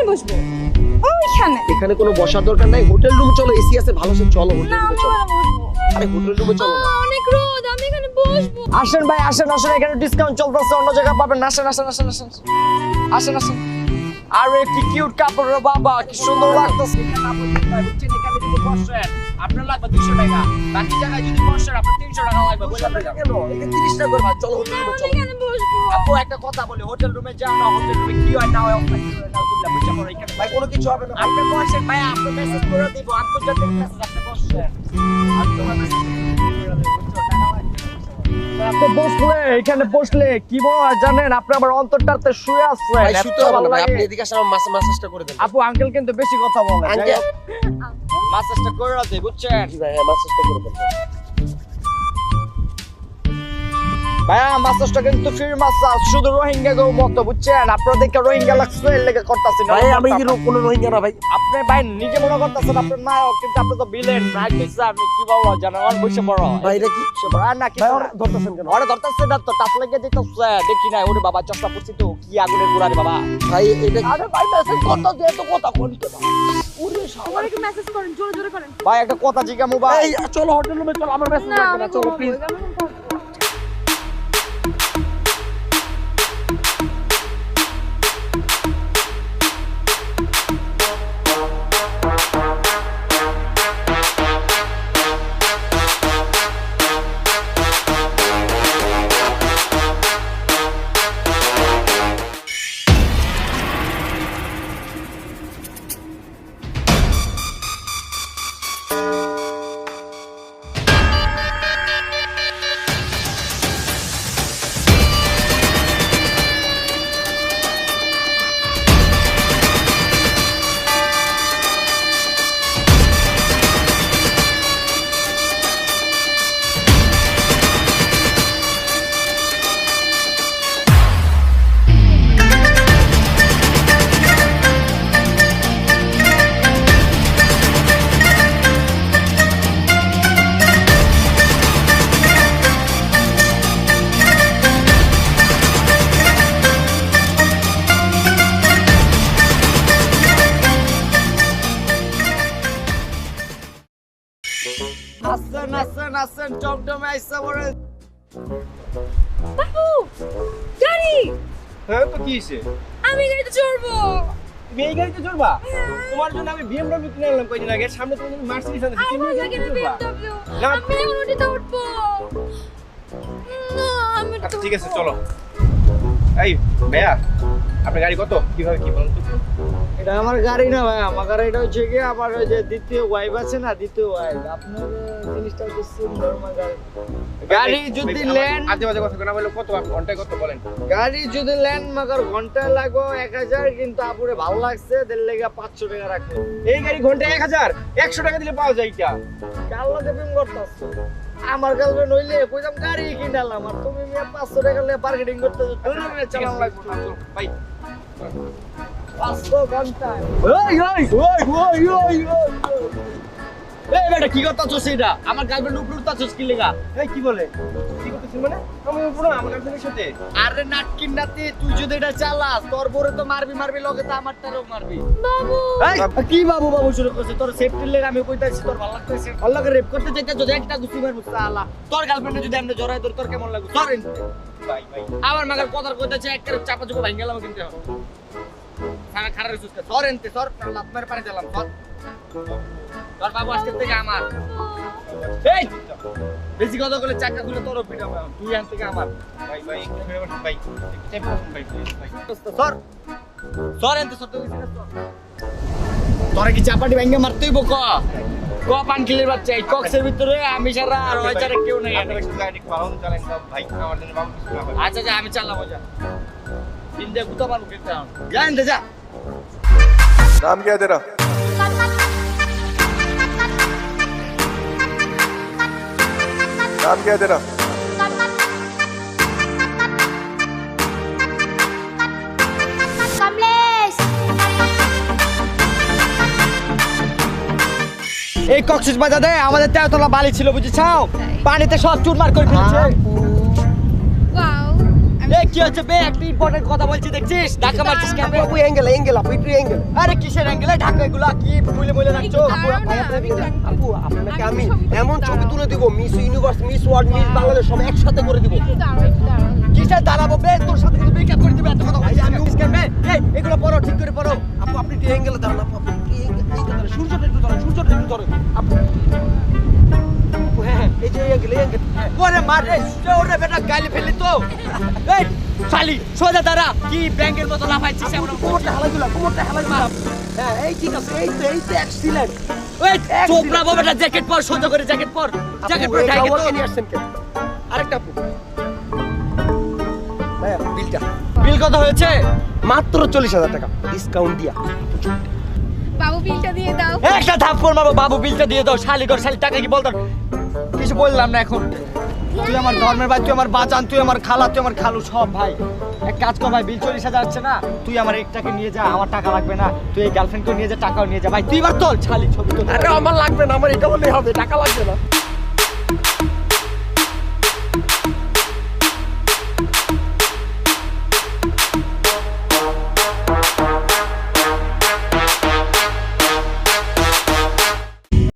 কোথায় বসবো? ওইখানে। এখানে কোনো বসার দরকার নাই, হোটেল রুমে চলো, এসি আছে ভালো, সে চলো হোটেল না রুমে আমি চলো। ওখানে বসবো। আরে হোটেল রুমে চলো না। অনেক রোদ, আমি এখানে বসবো। আসেন ভাই, আসেন আসেন, এখানে ডিসকাউন্ট চলতেছে, অন্য জায়গায় পাবেন না। আসেন আসেন আসেন আসেন আসেন আসেন। আরে কি কিউট কাপড় রে বাবা, কি সুন্দর লাগতেছে। আপনার লাগবে 200 টাকা, বাকি জায়গায় যদি বসেন আপনার 300 টাকা লাগবে। বলে আপনি কেন এটা 30 টাকা করে, চলো হোটেল রুমে আমি চলো। এখানে বসবো। আপু একটা কথা বলি, হোটেল রুমে যাও না, হোটেল রুমে কি হয় না হয় অফার কি হয় না বুঝলা, বুঝা পড়ো এখানে। ভাই কোনো কিছু হবে না। আপনি বসেন ভাই, আপনি মেসেজ করে দিব, আন্তর্জাতিক মেসেজ, আপনি বসেন। আর তোমার মেসেজ করে দিব, বুঝছো, টাকা লাগবে। আপনি বসলে, এখানে বসলে কি মনে হয় জানেন, আপনি আমার অন্তরটাতে শুয়ে আছেন। ভাই শুতে হবে না ভাই, আপনি এদিকে আসেন, আমার মাসাজটা করে দেন। আপু আঙ্কেল কিন্তু বেশি কথা বলে, আঙ্কেল মাসাজটা করে রাখতে বুঝছেন। জি ভাই, হ্যাঁ মাসাজটা করে দেন। ভাইয়া মাসাজটা কিন্তু ফ্রি মাসাজ, শুধু রোহিঙ্গা গো মতো বুঝছেন। আপনারা দেখে রোহিঙ্গা লাগছে এর লেগে করতেছি না ভাই আমি কি কোনো রোহিঙ্গা না ভাই। আপনি ভাই নিজে মনে করতেছেন আপনার নায়ক, কিন্তু আপনি তো ভিলেন। নায়ক দেখছে আপনি কি বলবো জানেন, অন বসে পড়ো ভাই এটা কি আর না কি ভাই ওরা ধরতেছেন কেন? ওরে ধরতেছে না তো, টাচ লেগে দিতেছে, দেখি না ওরে বাবা, চশমা পড়ছি তো, কি আগুনের গুড়ারে বাবা। ভাই এটা আরে ভাই মেসেজ করতে দিয়ে তো কথা বলতে না। ওরে শালা। আমার একটু মেসেজ করেন, জোরে জোরে করেন। ভাই একটা কথা জিজ্ঞামু ভাই। এই চলো হোটেল রুমে চলো, আমার মেসেজ না লাগবে আমি না, চলো ঘুমাবো, প্লিজ। আমি ঘুমাবো। আসেন আসেন আসেন, টমটমে আইসা পড়ে। বাবু, গাড়ি। হ্যাঁ তো কি হইছে? আমি গাড়িতে চড়বো। তুমি এই গাড়িতে চড়বা? তোমার জন্য আমি BMW কিনে আনলাম কয়দিন আগে, সামনে তুমি মার্সিডিজ আনছো, তুমি আমার এই লাগে গাড়িতে না চড়বা? BMW। না। আমি এখন ওটিতে উঠবো। না, আমি আচ্ছা ঠিক আছে চলো। এই ভাইয়া, আপনার গাড়ি কত, কিভাবে কি বলুন তো? এটা আমার গাড়ি না ভাই, আমার গাড়িটা হচ্ছে কি আমার ওই যে দ্বিতীয় ওয়াইফ আছে না, দ্বিতীয় ওয়াইফ। আপনার জিনিসটা হচ্ছে সুন্দর আমার গাড়ি। গাড়ি যদি নেন, আজে বাজে কথা না বলে কত ঘন্টায় কত বলেন? গাড়ি যদি নেন মগর ঘন্টায় লাগো 1000, কিন্তু আপুরে ভালো লাগছে দেড় লেগা 500 টাকা রাখো। এই গাড়ি ঘন্টায় 1000, 100 টাকা দিলে পাওয়া যায় এটা। কাল লাগে প্রেম করতেছো, আমার গার্লফ্রেন্ড হইলে কইতাম গাড়ি কিনালাম, আর তুমি মিয়া 500 টাকা নিয়ে মার্কেটিং করতেছো, তুমি মিয়া চালান লাগবে না। ভাই 500 ঘন্টায়। ওই ওই ওই ওই ওই ওই এই বেটা কি করতেছস এটা? আমার গার্লফ্রেন্ড উপরে উঠতাছস কি লেগা? এই কি বলে, কি করতেছিস মানে? আমি পুরো আমার গার্লফ্রেন্ডের সাথে। আরে নাটকিন নাতি, তুই যদি এটা চালাস তোর বরে তো মারবি মারবি, লগে তো আমার তারও মারবি। বাবু। এই কি বাবু বাবু শুরু করছিস? তোর সেফটির লেগে আমি কইতাছি, তোর ভালো লাগতেছে? ভালো লাগে রেপ করতে চাইতে যদি একটা গুছি মারবো সালা, তোর গার্লফ্রেন্ডে যদি আমরা জড়াই ধর, তোর কেমন লাগবে? তোর ভাই ভাই আমার মাগার কথার কইতাছে একটা চাপা চুপা ভাঙ গেলাম কিন্তু এখন সারা খারাপ সুস্কা সর এনতে সর, লাত মেরে পানি দিলাম সর। তোর বাবু আজকে থেকে আমার। এই বেশি কথা বলে চাকা খুলে তোর পিটাবো, তুই আন থেকে আমার। ভাই ভাই একটু ফেরে বসুন ভাই, একটু চাপ বসুন ভাই প্লিজ ভাই। সর সর এনতে সর, তুই তোরা কি চাপাটি ভাঙে মারতেই বক ক পানকিলের বাচ্চা, এই কক্সের ভিতরে আমি ছাড়া আর ওই ছাড়া কেউ নাই। আপনারা একটু গাড়ি ভালো চালান সব ভাই, আমার জন্য বাবু কিছু না হয়। আচ্ছা যা, আমি চালাবো যা, ইন্ডিয়া গুতা পারবো কিন্তু যা এনতে যা। नाम क्या है तेरा? नाम क्या है तेरा? কমলেশ। এই কক্সেস বাজারে আমাদের 13তলা বালি ছিল বুঝেছাও, পানিতে সব চুরমার করে ফেলেছে। ওয়াও, আমি এই কি হচ্ছে বে একটা ইম্পর্টেন্ট কথা বলছি দেখছিস ঢাকা মারছিস কেন বে? আপু অ্যাঙ্গেল আপু একটু অ্যাঙ্গেল। আরে কিসের অ্যাঙ্গেলে ঢাকা এগুলা কি বলে রাখছো? একটু দাঁড়াও না, আপু আপনাকে আমি ছবি তুলবো, এমন ছবি দাঁড়াও। তুলে দিব, miss universe, miss world, miss Bangladesh সব একসাথে করে দিব। একটু দাঁড়াও, একটু দাঁড়াও। কিসের দাঁড়াবো বে? তোর সাথে কিন্তু ব্রেকআপ করে দিবে এত কথা বলছিস কেন বে? এই এগুলো পড়ো ঠিক করে পড়ো। আপু আপনি একটু অ্যাঙ্গেলে দাঁড়ান, আপু আপনি একটু এইটা ধরেন, সূর্যটা একটু ধরেন আপু। আপু হ্যাঁ এই যে অ্যাঙ্গেল। ওরে মারে ওরে বেটা গালি ফেললি তো। এই শালি সোজা দাঁড়া কি ব্যাংকের মতো লাফাইছিস এমন? কোমরটা হেলাইগুলা হ্যাঁ এই ঠিক আছে, এই তো এক্সিলেন্ট। ওই চোপড়া বাবাটা জ্যাকেট পর সোজা করে জ্যাকেট পর ঢাকে তো। নিয়ে আসছেন কেন? আরেকটা আপু ভাইয়া বিলটা বিল কত হয়েছে? মাত্র 40,000 টাকা ডিসকাউন্ট দিয়া। বাবু বিলটা দিয়ে দাও। একটা থাপ্পড় মারবো বাবু বিলটা দিয়ে দাও। শালি টাকা কি বলতো? কিছু বললাম না এখন। তুই আমার ধর্মের ভাই, তুই আমার বাঁচান, তুই আমার খালা, তুই আমার খালু সব ভাই। এক কাজ কর ভাই, বিল 40,000 আসছে না, তুই আমার একটাকে নিয়ে যা, আমার টাকা লাগবে না। তুই এই গার্লফ্রেন্ডকে নিয়ে যা, টাকাও নিয়ে যা ভাই। তুই এবার তোল ছালি ছবি তোল। আরে আমার লাগবে না, আমার এটা হলেই হবে, টাকা লাগবে না।